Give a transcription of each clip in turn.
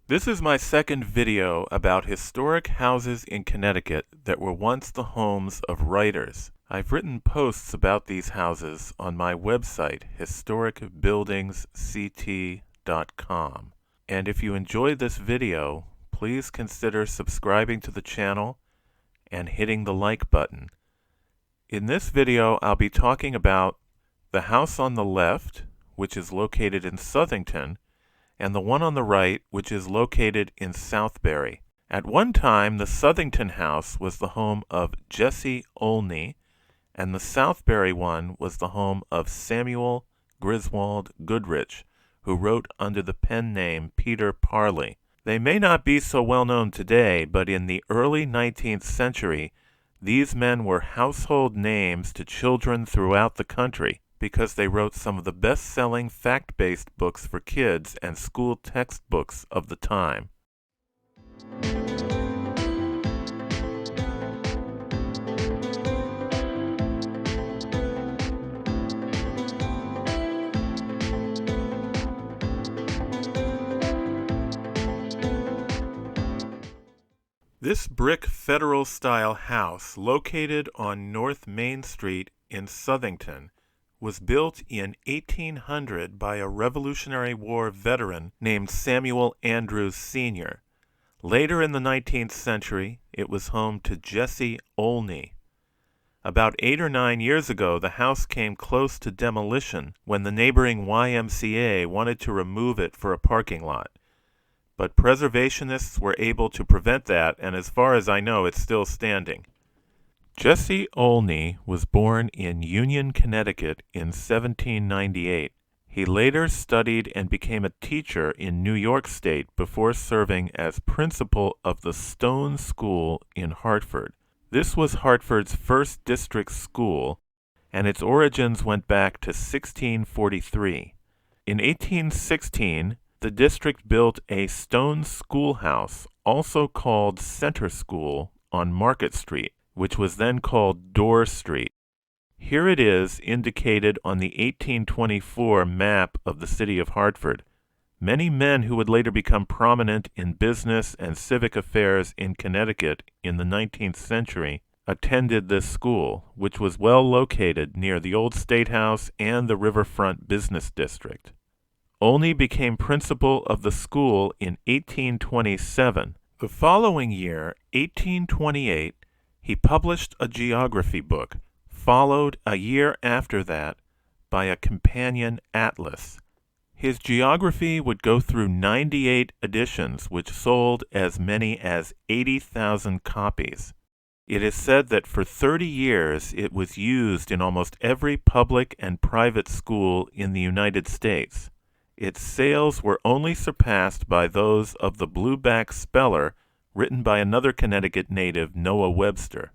This is my second video about historic houses in Connecticut that were once the homes of writers. I've written posts about these houses on my website, historicbuildingsct.com. And if you enjoyed this video, please consider subscribing to the channel and hitting the like button. In this video, I'll be talking about the house on the left, which is located in Southington, and the one on the right, which is located in Southbury. At one time, the Southington house was the home of Jesse Olney, and the Southbury one was the home of Samuel Griswold Goodrich, who wrote under the pen name Peter Parley. They may not be so well known today, but in the early 19th century, these men were household names to children throughout the country, because they wrote some of the best-selling fact-based books for kids and school textbooks of the time. This brick Federal-style house, located on North Main Street in Southington, was built in 1800 by a Revolutionary War veteran named Samuel Andrews Sr. Later in the 19th century, it was home to Jesse Olney. About 8 or 9 years ago, the house came close to demolition when the neighboring YMCA wanted to remove it for a parking lot. But preservationists were able to prevent that, and as far as I know, it's still standing. Jesse Olney was born in Union, Connecticut in 1798. He later studied and became a teacher in New York State before serving as principal of the Stone School in Hartford. This was Hartford's first district school, and its origins went back to 1643. In 1816, the district built a stone schoolhouse, also called Center School, on Market Street, which was then called Dorr Street. Here it is indicated on the 1824 map of the city of Hartford. Many men who would later become prominent in business and civic affairs in Connecticut in the 19th century attended this school, which was well located near the old State House and the Riverfront Business District. Olney became principal of the school in 1827. The following year, 1828, he published a geography book, followed a year after that by a companion atlas. His geography would go through 98 editions, which sold as many as 80,000 copies. It is said that for 30 years it was used in almost every public and private school in the United States. Its sales were only surpassed by those of the Blueback Speller, written by another Connecticut native, Noah Webster.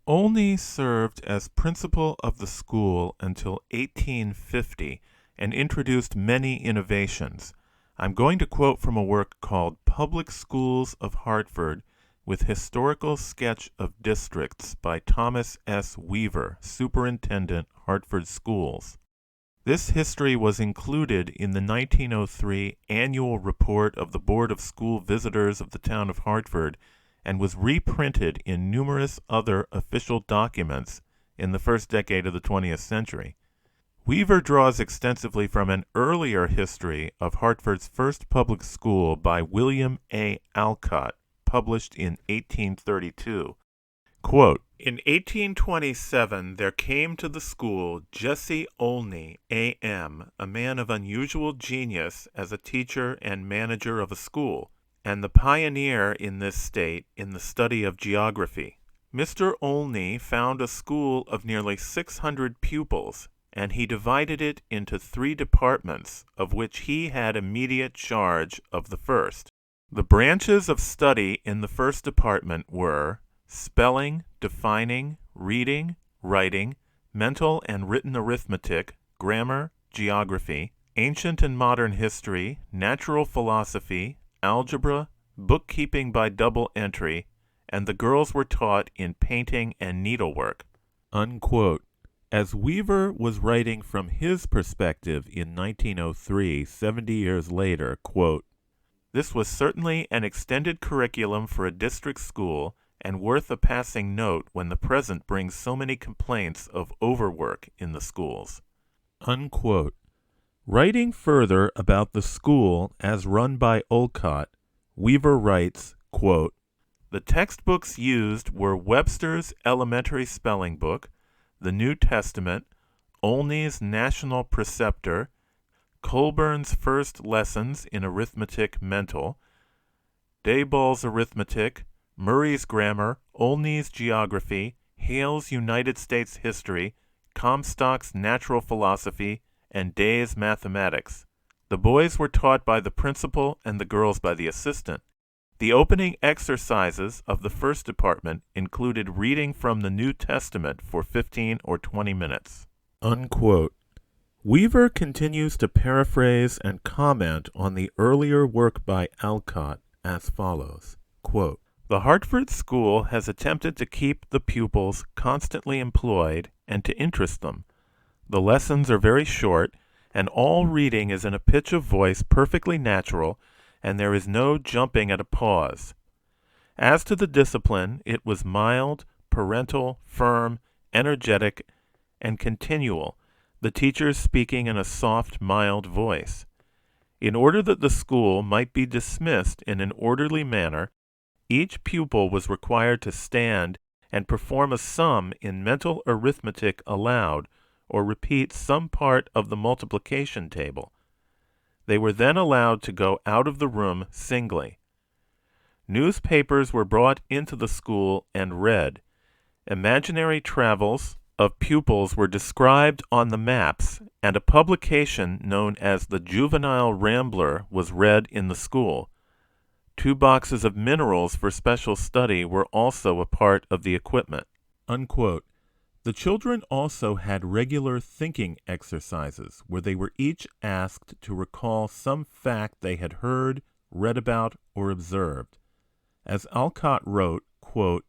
Olney served as principal of the school until 1850 and introduced many innovations. I'm going to quote from a work called Public Schools of Hartford with Historical Sketch of Districts by Thomas S. Weaver, Superintendent, Hartford Schools. This history was included in the 1903 annual report of the Board of School Visitors of the town of Hartford and was reprinted in numerous other official documents in the first decade of the 20th century. Weaver draws extensively from an earlier history of Hartford's first public school by William A. Alcott, published in 1832. Quote, "In 1827 there came to the school Jesse Olney, A.M., a man of unusual genius as a teacher and manager of a school, and the pioneer in this state in the study of geography. Mr. Olney found a school of nearly 600 pupils, and he divided it into 3 departments, of which he had immediate charge of the first. The branches of study in the first department were spelling, defining, reading, writing, mental and written arithmetic, grammar, geography, ancient and modern history, natural philosophy, algebra, bookkeeping by double entry, and the girls were taught in painting and needlework." Unquote. As Weaver was writing from his perspective in 1903, 70 years later, quote, This was certainly an extended curriculum for a district school and worth a passing note when the present brings so many complaints of overwork in the schools." Unquote. Writing further about the school as run by Alcott, Weaver writes, quote, "The textbooks used were Webster's Elementary Spelling Book, the New Testament, Olney's National Preceptor, Colburn's First Lessons in Arithmetic Mental, Dayball's Arithmetic, Murray's Grammar, Olney's Geography, Hale's United States History, Comstock's Natural Philosophy, and Day's Mathematics. The boys were taught by the principal and the girls by the assistant. The opening exercises of the first department included reading from the New Testament for 15 or 20 minutes." Unquote. Weaver continues to paraphrase and comment on the earlier work by Alcott as follows, quote, "The Hartford School has attempted to keep the pupils constantly employed and to interest them. The lessons are very short, and all reading is in a pitch of voice perfectly natural, and there is no jumping at a pause. As to the discipline, it was mild, parental, firm, energetic, and continual, the teachers speaking in a soft, mild voice. In order that the school might be dismissed in an orderly manner, each pupil was required to stand and perform a sum in mental arithmetic aloud, or repeat some part of the multiplication table. They were then allowed to go out of the room singly. Newspapers were brought into the school and read. Imaginary travels of pupils were described on the maps, and a publication known as the Juvenile Rambler was read in the school. 2 boxes of minerals for special study were also a part of the equipment." Unquote. The children also had regular thinking exercises where they were each asked to recall some fact they had heard, read about, or observed. As Alcott wrote, quote,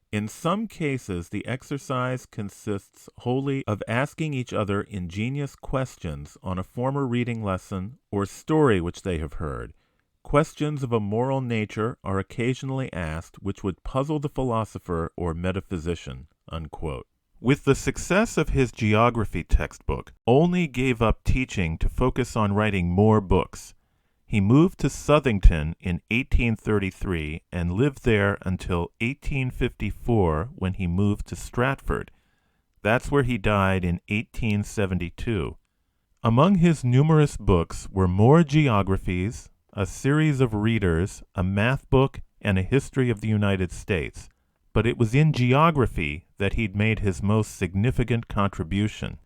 "In some cases the exercise consists wholly of asking each other ingenious questions on a former reading lesson or story which they have heard. Questions of a moral nature are occasionally asked which would puzzle the philosopher or metaphysician." Unquote. With the success of his geography textbook, Olney gave up teaching to focus on writing more books. He moved to Southington in 1833 and lived there until 1854 when he moved to Stratford. That's where he died in 1872. Among his numerous books were more geographies, a series of readers, a math book, and a history of the United States. But it was in geography that he'd made his most significant contribution.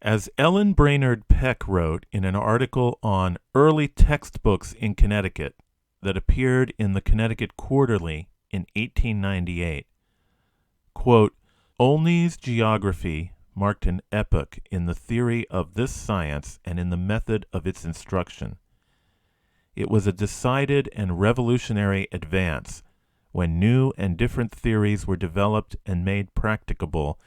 As Ellen Brainerd Peck wrote in an article on early textbooks in Connecticut that appeared in the Connecticut Quarterly in 1898, quote, "Olney's geography marked an epoch in the theory of this science and in the method of its instruction. It was a decided and revolutionary advance when new and different theories were developed and made practicable,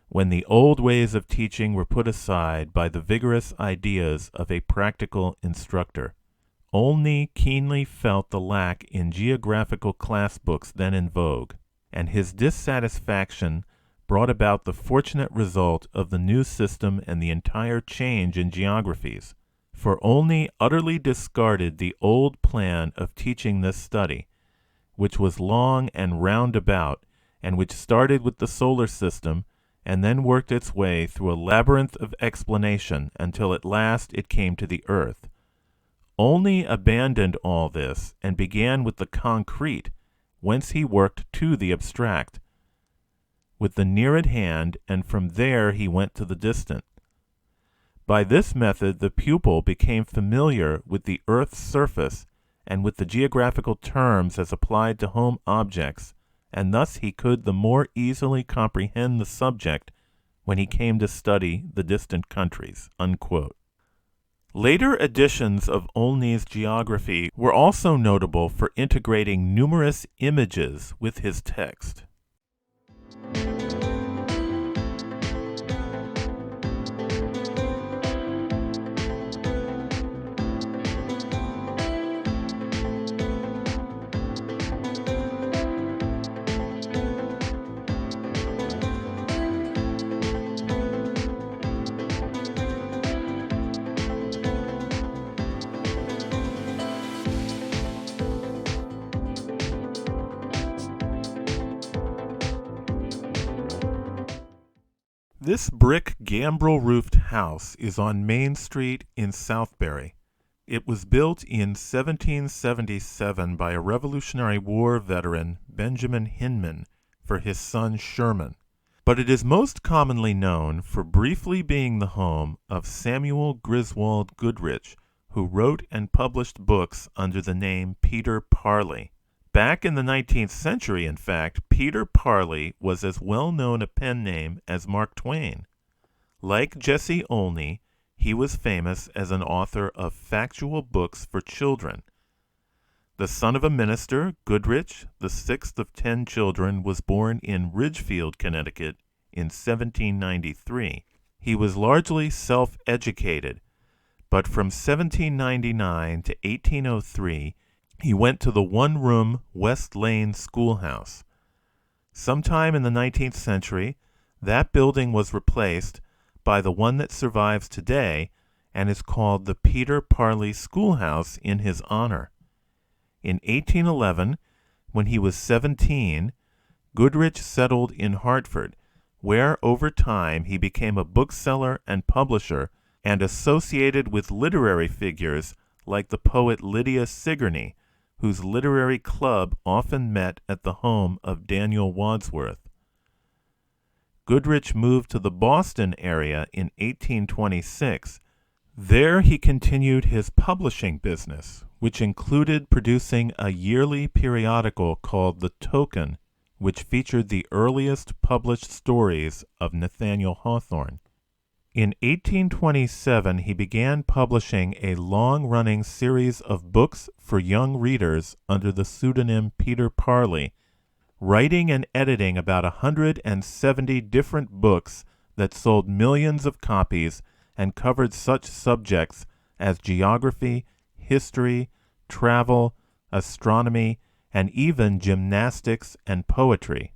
when the old ways of teaching were put aside by the vigorous ideas of a practical instructor. Olney keenly felt the lack in geographical class books then in vogue, and his dissatisfaction brought about the fortunate result of the new system and the entire change in geographies. For Olney utterly discarded the old plan of teaching this study, which was long and roundabout, and which started with the solar system and then worked its way through a labyrinth of explanation until at last it came to the earth. Olney abandoned all this and began with the concrete, whence he worked to the abstract, with the near at hand, and from there he went to the distant. By this method the pupil became familiar with the earth's surface and with the geographical terms as applied to home objects, and thus he could the more easily comprehend the subject when he came to study the distant countries." Unquote. Later editions of Olney's geography were also notable for integrating numerous images with his text. This brick gambrel-roofed house is on Main Street in Southbury. It was built in 1777 by a Revolutionary War veteran, Benjamin Hinman, for his son Sherman. But it is most commonly known for briefly being the home of Samuel Griswold Goodrich, who wrote and published books under the name Peter Parley. Back in the 19th century, in fact, Peter Parley was as well-known a pen name as Mark Twain. Like Jesse Olney, he was famous as an author of factual books for children. The son of a minister, Goodrich, the sixth of 10 children, was born in Ridgefield, Connecticut in 1793. He was largely self-educated, but from 1799 to 1803, he went to the one-room West Lane schoolhouse. Sometime in the 19th century, that building was replaced by the one that survives today and is called the Peter Parley Schoolhouse in his honor. In 1811, when he was 17, Goodrich settled in Hartford, where over time he became a bookseller and publisher and associated with literary figures like the poet Lydia Sigourney, whose literary club often met at the home of Daniel Wadsworth. Goodrich moved to the Boston area in 1826. There he continued his publishing business, which included producing a yearly periodical called The Token, which featured the earliest published stories of Nathaniel Hawthorne. In 1827, he began publishing a long-running series of books for young readers under the pseudonym Peter Parley, writing and editing about 170 different books that sold millions of copies and covered such subjects as geography, history, travel, astronomy, and even gymnastics and poetry.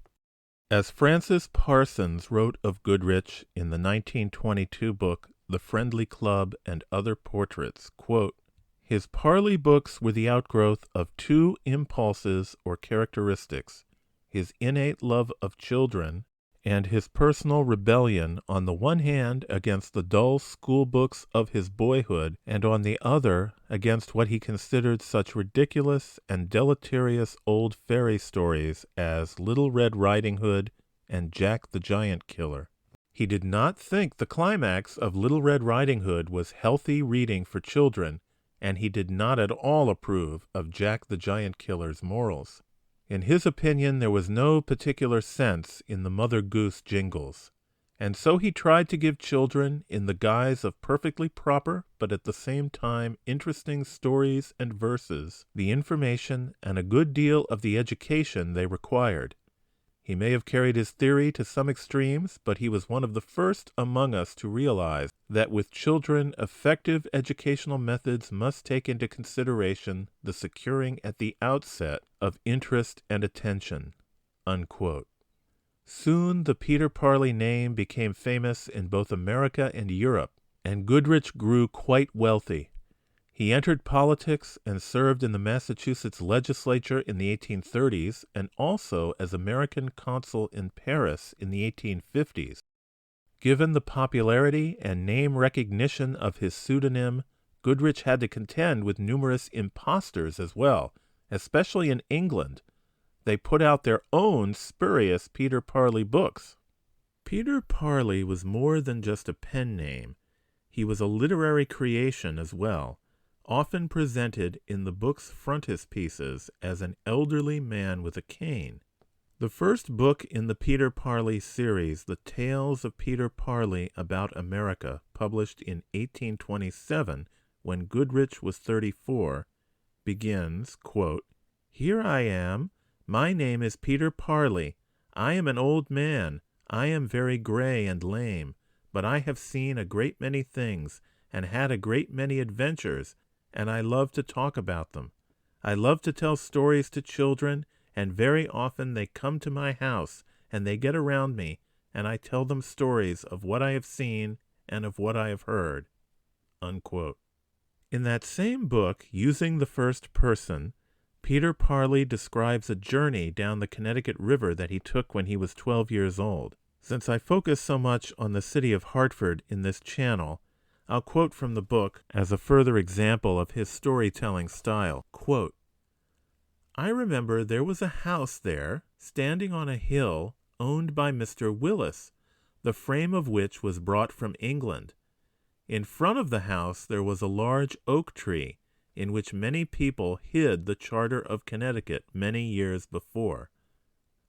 As Francis Parsons wrote of Goodrich in the 1922 book The Friendly Club and Other Portraits, quote, "His Parley books were the outgrowth of two impulses or characteristics, his innate love of children and his personal rebellion on the one hand against the dull school books of his boyhood and on the other against what he considered such ridiculous and deleterious old fairy stories as Little Red Riding Hood and Jack the Giant Killer. He did not think the climax of Little Red Riding Hood was healthy reading for children, and he did not at all approve of Jack the Giant Killer's morals. In his opinion, there was no particular sense in the Mother Goose jingles, and so he tried to give children, in the guise of perfectly proper but at the same time interesting stories and verses, the information and a good deal of the education they required. He may have carried his theory to some extremes, but he was one of the first among us to realize that with children, effective educational methods must take into consideration the securing at the outset of interest and attention." Unquote. Soon the Peter Parley name became famous in both America and Europe, and Goodrich grew quite wealthy. He entered politics and served in the Massachusetts legislature in the 1830s and also as American consul in Paris in the 1850s. Given the popularity and name recognition of his pseudonym, Goodrich had to contend with numerous impostors as well, especially in England. They put out their own spurious Peter Parley books. Peter Parley was more than just a pen name. He was a literary creation as well, often presented in the book's frontispieces as an elderly man with a cane. The first book in the Peter Parley series, The Tales of Peter Parley About America, published in 1827, when Goodrich was 34, begins, quote, "Here I am. My name is Peter Parley. I am an old man. I am very gray and lame, but I have seen a great many things and had a great many adventures, and I love to talk about them. I love to tell stories to children, and very often they come to my house, and they get around me, and I tell them stories of what I have seen and of what I have heard." Unquote. In that same book, using the first person, Peter Parley describes a journey down the Connecticut River that he took when he was 12 years old. Since I focus so much on the city of Hartford in this channel, I'll quote from the book as a further example of his storytelling style. Quote, "I remember there was a house there, standing on a hill, owned by Mr. Willis, the frame of which was brought from England. In front of the house there was a large oak tree, in which many people hid the charter of Connecticut many years before.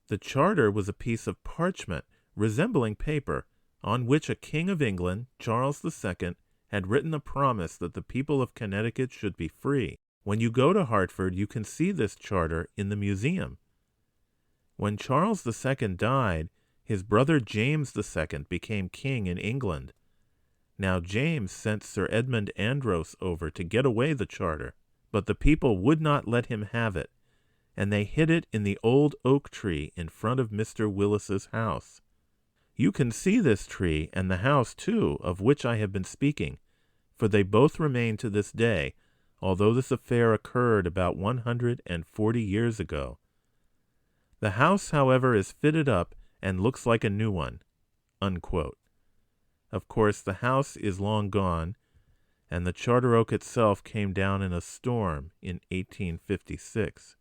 The charter was a piece of parchment resembling paper, on which a king of England, Charles II, had written a promise that the people of Connecticut should be free. When you go to Hartford, you can see this charter in the museum. When Charles II died, his brother James II became king in England. Now James sent Sir Edmund Andros over to get away the charter, but the people would not let him have it, and they hid it in the old oak tree in front of Mr. Willis's house. You can see this tree and the house, too, of which I have been speaking, for they both remain to this day, although this affair occurred about 140 years ago. The house, however, is fitted up and looks like a new one." Unquote. Of course, the house is long gone, and the charter oak itself came down in a storm in 1856.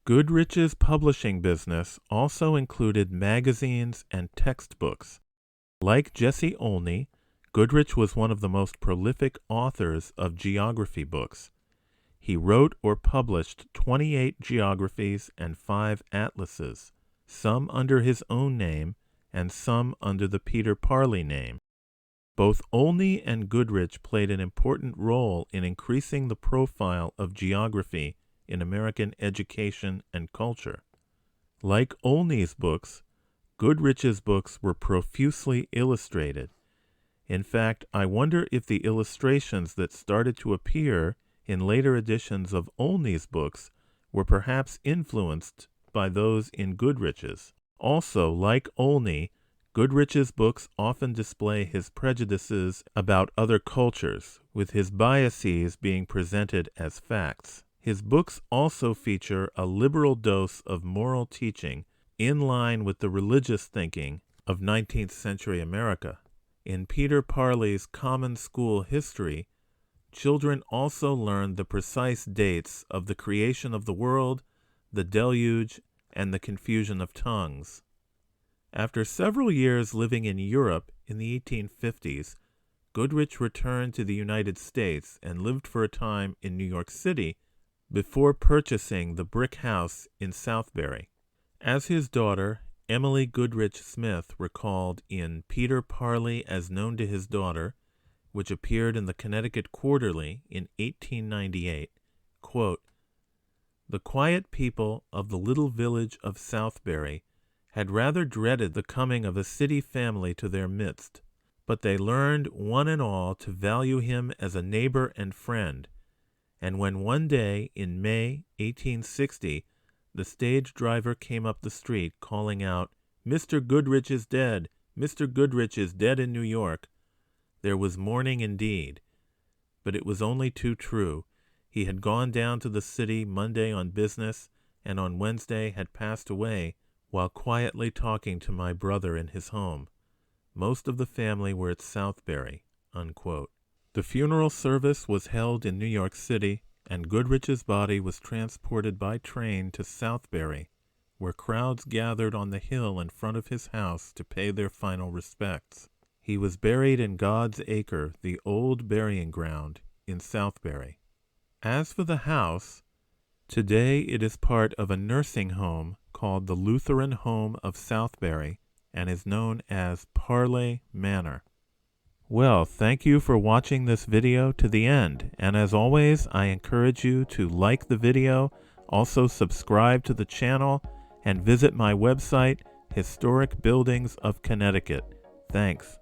Goodrich's publishing business also included magazines and textbooks. Like Jesse Olney, Goodrich was one of the most prolific authors of geography books. He wrote or published 28 geographies and 5 atlases, some under his own name and some under the Peter Parley name. Both Olney and Goodrich played an important role in increasing the profile of geography in American education and culture. Like Olney's books, Goodrich's books were profusely illustrated. In fact, I wonder if the illustrations that started to appear in later editions of Olney's books were perhaps influenced by those in Goodrich's. Also, like Olney, Goodrich's books often display his prejudices about other cultures, with his biases being presented as facts. His books also feature a liberal dose of moral teaching in line with the religious thinking of 19th century America. In Peter Parley's Common School History, children also learned the precise dates of the creation of the world, the deluge, and the confusion of tongues. After several years living in Europe in the 1850s, Goodrich returned to the United States and lived for a time in New York City before purchasing the brick house in Southbury. As his daughter, Emily Goodrich Smith, recalled in Peter Parley as Known to His Daughter, which appeared in the Connecticut Quarterly in 1898, quote, "The quiet people of the little village of Southbury had rather dreaded the coming of a city family to their midst, but they learned one and all to value him as a neighbor and friend, and when one day in May 1860 the stage driver came up the street calling out, 'Mr. Goodrich is dead! Mr. Goodrich is dead in New York!' there was mourning indeed. But it was only too true. He had gone down to the city Monday on business, and on Wednesday had passed away while quietly talking to my brother in his home. Most of the family were at Southbury." Unquote. The funeral service was held in New York City, and Goodrich's body was transported by train to Southbury, where crowds gathered on the hill in front of his house to pay their final respects. He was buried in God's Acre, the old burying ground in Southbury. As for the house, today it is part of a nursing home called the Lutheran Home of Southbury and is known as Parley Manor. Well, thank you for watching this video to the end, and as always, I encourage you to like the video, also subscribe to the channel, and visit my website, Historic Buildings of Connecticut. Thanks.